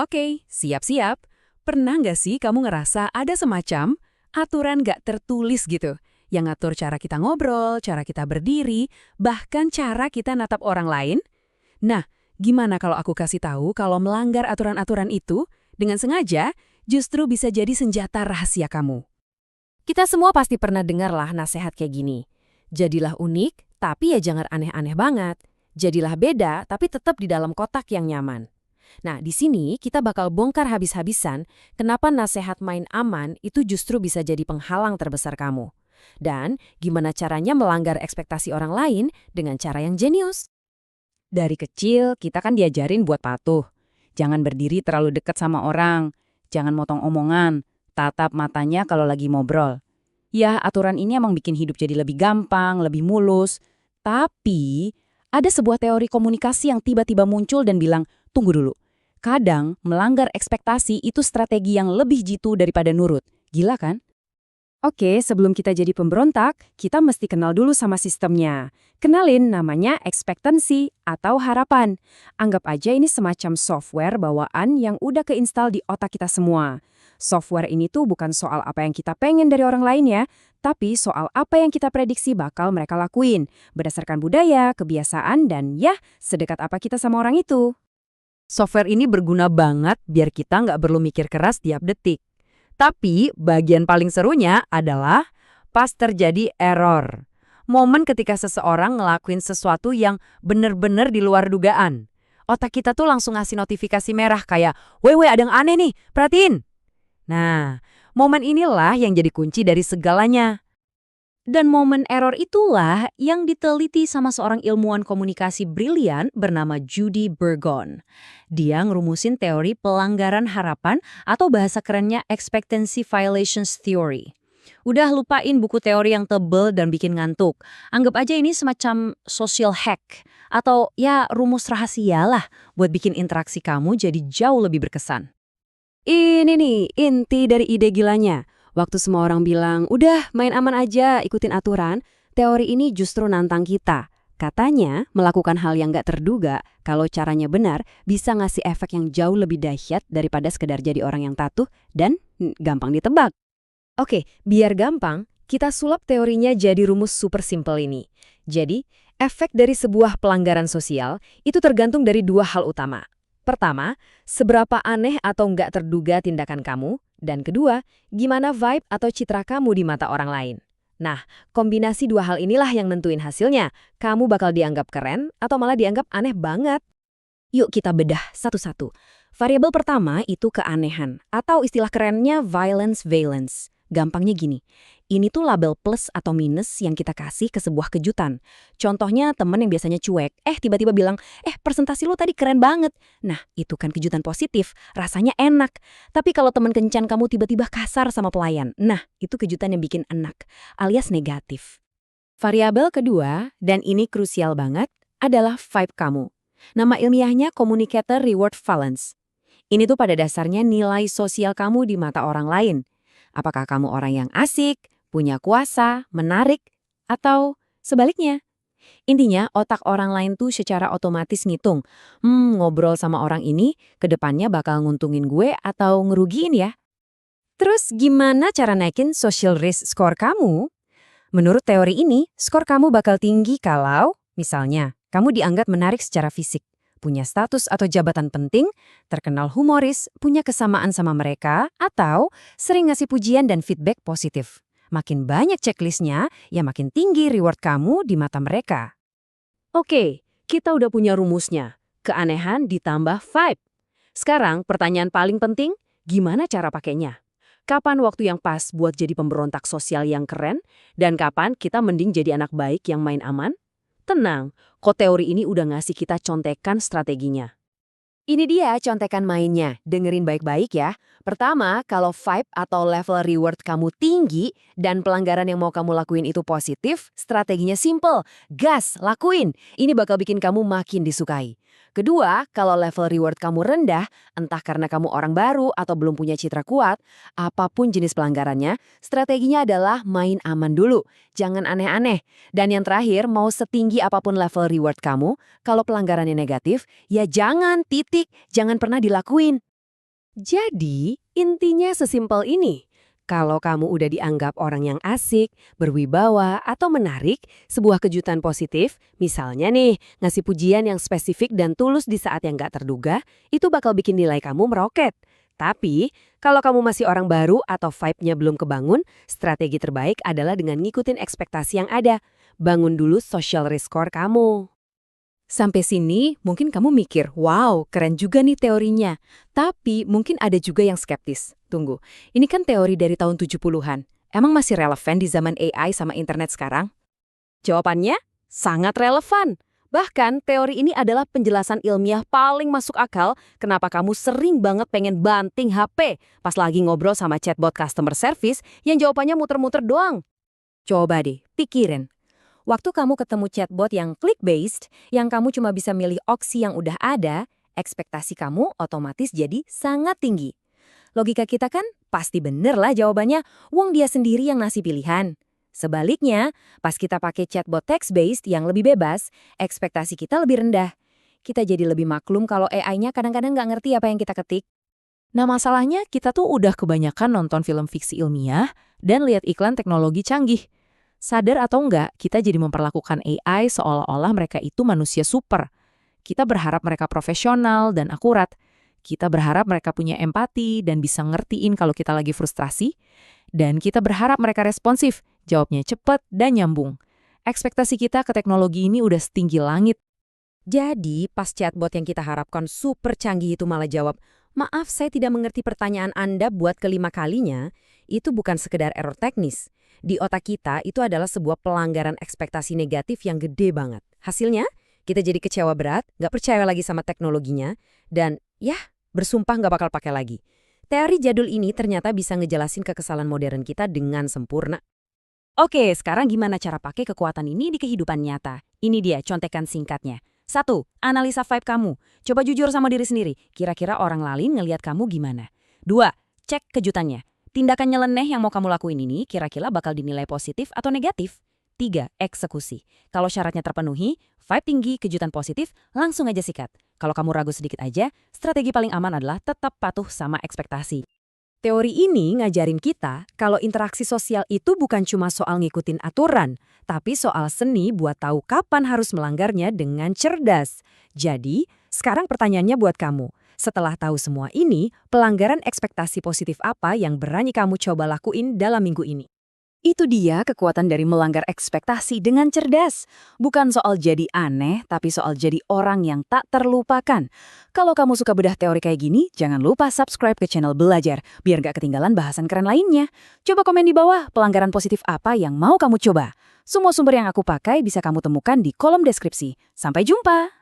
Oke, siap-siap. Pernah nggak sih kamu ngerasa ada semacam aturan nggak tertulis gitu, yang ngatur cara kita ngobrol, cara kita berdiri, bahkan cara kita natap orang lain? Nah, gimana kalau aku kasih tahu kalau melanggar aturan-aturan itu dengan sengaja justru bisa jadi senjata rahasia kamu? Kita semua pasti pernah dengar lah nasihat kayak gini. Jadilah unik, tapi ya jangan aneh-aneh banget. Jadilah beda, tapi tetap di dalam kotak yang nyaman. Nah, di sini kita bakal bongkar habis-habisan kenapa nasihat main aman itu justru bisa jadi penghalang terbesar kamu. Dan gimana caranya melanggar ekspektasi orang lain dengan cara yang jenius. Dari kecil, kita kan diajarin buat patuh. Jangan berdiri terlalu dekat sama orang. Jangan motong omongan. Tatap matanya kalau lagi ngobrol. Ya, aturan ini emang bikin hidup jadi lebih gampang, lebih mulus. Tapi, ada sebuah teori komunikasi yang tiba-tiba muncul dan bilang, tunggu dulu. Kadang, melanggar ekspektasi itu strategi yang lebih jitu daripada nurut. Gila kan? Oke, sebelum kita jadi pemberontak, kita mesti kenal dulu sama sistemnya. Kenalin namanya ekspektansi atau harapan. Anggap aja ini semacam software bawaan yang udah keinstal di otak kita semua. Software ini tuh bukan soal apa yang kita pengen dari orang lain ya, tapi soal apa yang kita prediksi bakal mereka lakuin, berdasarkan budaya, kebiasaan, dan ya, sedekat apa kita sama orang itu. Software ini berguna banget biar kita nggak perlu mikir keras tiap detik. Tapi bagian paling serunya adalah pas terjadi error. Momen ketika seseorang ngelakuin sesuatu yang bener-bener di luar dugaan. Otak kita tuh langsung ngasih notifikasi merah kayak, weh ada yang aneh nih, perhatiin. Nah, momen inilah yang jadi kunci dari segalanya. Dan momen error itulah yang diteliti sama seorang ilmuwan komunikasi brilian bernama Judy Burgon. Dia ngerumusin teori pelanggaran harapan atau bahasa kerennya expectancy violations theory. Udah lupain buku teori yang tebel dan bikin ngantuk. Anggap aja ini semacam social hack atau ya rumus rahasia lah buat bikin interaksi kamu jadi jauh lebih berkesan. Ini nih, inti dari ide gilanya. Waktu semua orang bilang, udah main aman aja, ikutin aturan, teori ini justru nantang kita. Katanya, melakukan hal yang nggak terduga, kalau caranya benar, bisa ngasih efek yang jauh lebih dahsyat daripada sekedar jadi orang yang patuh dan gampang ditebak. Oke, biar gampang, kita sulap teorinya jadi rumus super simple ini. Jadi, efek dari sebuah pelanggaran sosial itu tergantung dari dua hal utama. Pertama, seberapa aneh atau nggak terduga tindakan kamu. Dan kedua, gimana vibe atau citra kamu di mata orang lain. Nah, kombinasi dua hal inilah yang nentuin hasilnya. Kamu bakal dianggap keren atau malah dianggap aneh banget. Yuk kita bedah satu-satu. Variabel pertama itu keanehan, atau istilah kerennya violence valence. Gampangnya gini, ini tuh label plus atau minus yang kita kasih ke sebuah kejutan. Contohnya temen yang biasanya cuek, tiba-tiba bilang, presentasi lu tadi keren banget. Nah, itu kan kejutan positif, rasanya enak. Tapi kalau temen kencan kamu tiba-tiba kasar sama pelayan, nah itu kejutan yang bikin enak, alias negatif. Variabel kedua, dan ini krusial banget, adalah vibe kamu. Nama ilmiahnya communicator reward valence. Ini tuh pada dasarnya nilai sosial kamu di mata orang lain. Apakah kamu orang yang asik, punya kuasa, menarik, atau sebaliknya? Intinya, otak orang lain tuh secara otomatis ngitung, ngobrol sama orang ini, ke depannya bakal nguntungin gue atau ngerugiin ya? Terus gimana cara naikin social risk score kamu? Menurut teori ini, skor kamu bakal tinggi kalau, misalnya, kamu dianggap menarik secara fisik, punya status atau jabatan penting, terkenal humoris, punya kesamaan sama mereka, atau sering ngasih pujian dan feedback positif. Makin banyak checklistnya, ya makin tinggi reward kamu di mata mereka. Oke, kita udah punya rumusnya. Keanehan ditambah vibe. Sekarang pertanyaan paling penting, gimana cara pakainya? Kapan waktu yang pas buat jadi pemberontak sosial yang keren? Dan kapan kita mending jadi anak baik yang main aman? Tenang, kok teori ini udah ngasih kita contekan strateginya. Ini dia contekan mainnya, dengerin baik-baik ya. Pertama, kalau vibe atau level reward kamu tinggi dan pelanggaran yang mau kamu lakuin itu positif, strateginya simple. Gas, lakuin. Ini bakal bikin kamu makin disukai. Kedua, kalau level reward kamu rendah, entah karena kamu orang baru atau belum punya citra kuat, apapun jenis pelanggarannya, strateginya adalah main aman dulu. Jangan aneh-aneh. Dan yang terakhir, mau setinggi apapun level reward kamu, kalau pelanggarannya negatif, ya jangan, titik, jangan pernah dilakuin. Jadi, intinya sesimpel ini. Kalau kamu udah dianggap orang yang asik, berwibawa, atau menarik, sebuah kejutan positif, misalnya nih, ngasih pujian yang spesifik dan tulus di saat yang gak terduga, itu bakal bikin nilai kamu meroket. Tapi, kalau kamu masih orang baru atau vibe-nya belum kebangun, strategi terbaik adalah dengan ngikutin ekspektasi yang ada. Bangun dulu social risk score kamu. Sampai sini, mungkin kamu mikir, wow, keren juga nih teorinya. Tapi mungkin ada juga yang skeptis. Tunggu, ini kan teori dari tahun 70-an. Emang masih relevan di zaman AI sama internet sekarang? Jawabannya, sangat relevan. Bahkan, teori ini adalah penjelasan ilmiah paling masuk akal kenapa kamu sering banget pengen banting HP pas lagi ngobrol sama chatbot customer service yang jawabannya muter-muter doang. Coba deh, pikirin. Waktu kamu ketemu chatbot yang click-based, yang kamu cuma bisa milih opsi yang udah ada, ekspektasi kamu otomatis jadi sangat tinggi. Logika kita kan pasti bener lah jawabannya, wong dia sendiri yang ngasih pilihan. Sebaliknya, pas kita pakai chatbot text-based yang lebih bebas, ekspektasi kita lebih rendah. Kita jadi lebih maklum kalau AI-nya kadang-kadang nggak ngerti apa yang kita ketik. Nah masalahnya kita tuh udah kebanyakan nonton film fiksi ilmiah dan lihat iklan teknologi canggih. Sadar atau enggak, kita jadi memperlakukan AI seolah-olah mereka itu manusia super. Kita berharap mereka profesional dan akurat. Kita berharap mereka punya empati dan bisa ngertiin kalau kita lagi frustrasi. Dan kita berharap mereka responsif, jawabnya cepat dan nyambung. Ekspektasi kita ke teknologi ini udah setinggi langit. Jadi, pas chatbot yang kita harapkan super canggih itu malah jawab, "Maaf, saya tidak mengerti pertanyaan Anda buat kelima kalinya," itu bukan sekedar error teknis. Di otak kita, itu adalah sebuah pelanggaran ekspektasi negatif yang gede banget. Hasilnya, kita jadi kecewa berat, nggak percaya lagi sama teknologinya, dan bersumpah nggak bakal pakai lagi. Teori jadul ini ternyata bisa ngejelasin kekesalan modern kita dengan sempurna. Oke, sekarang gimana cara pakai kekuatan ini di kehidupan nyata? Ini dia contekan singkatnya. 1. Analisa vibe kamu. Coba jujur sama diri sendiri. Kira-kira orang lain ngelihat kamu gimana? 2. Cek kejutannya. Tindakan nyeleneh yang mau kamu lakuin ini kira-kira bakal dinilai positif atau negatif. 3. Eksekusi. Kalau syaratnya terpenuhi, vibe tinggi, kejutan positif, langsung aja sikat. Kalau kamu ragu sedikit aja, strategi paling aman adalah tetap patuh sama ekspektasi. Teori ini ngajarin kita kalau interaksi sosial itu bukan cuma soal ngikutin aturan, tapi soal seni buat tahu kapan harus melanggarnya dengan cerdas. Jadi, sekarang pertanyaannya buat kamu. Setelah tahu semua ini, pelanggaran ekspektasi positif apa yang berani kamu coba lakuin dalam minggu ini? Itu dia kekuatan dari melanggar ekspektasi dengan cerdas. Bukan soal jadi aneh, tapi soal jadi orang yang tak terlupakan. Kalau kamu suka bedah teori kayak gini, jangan lupa subscribe ke channel Belajar, biar gak ketinggalan bahasan keren lainnya. Coba komen di bawah pelanggaran positif apa yang mau kamu coba. Semua sumber yang aku pakai bisa kamu temukan di kolom deskripsi. Sampai jumpa!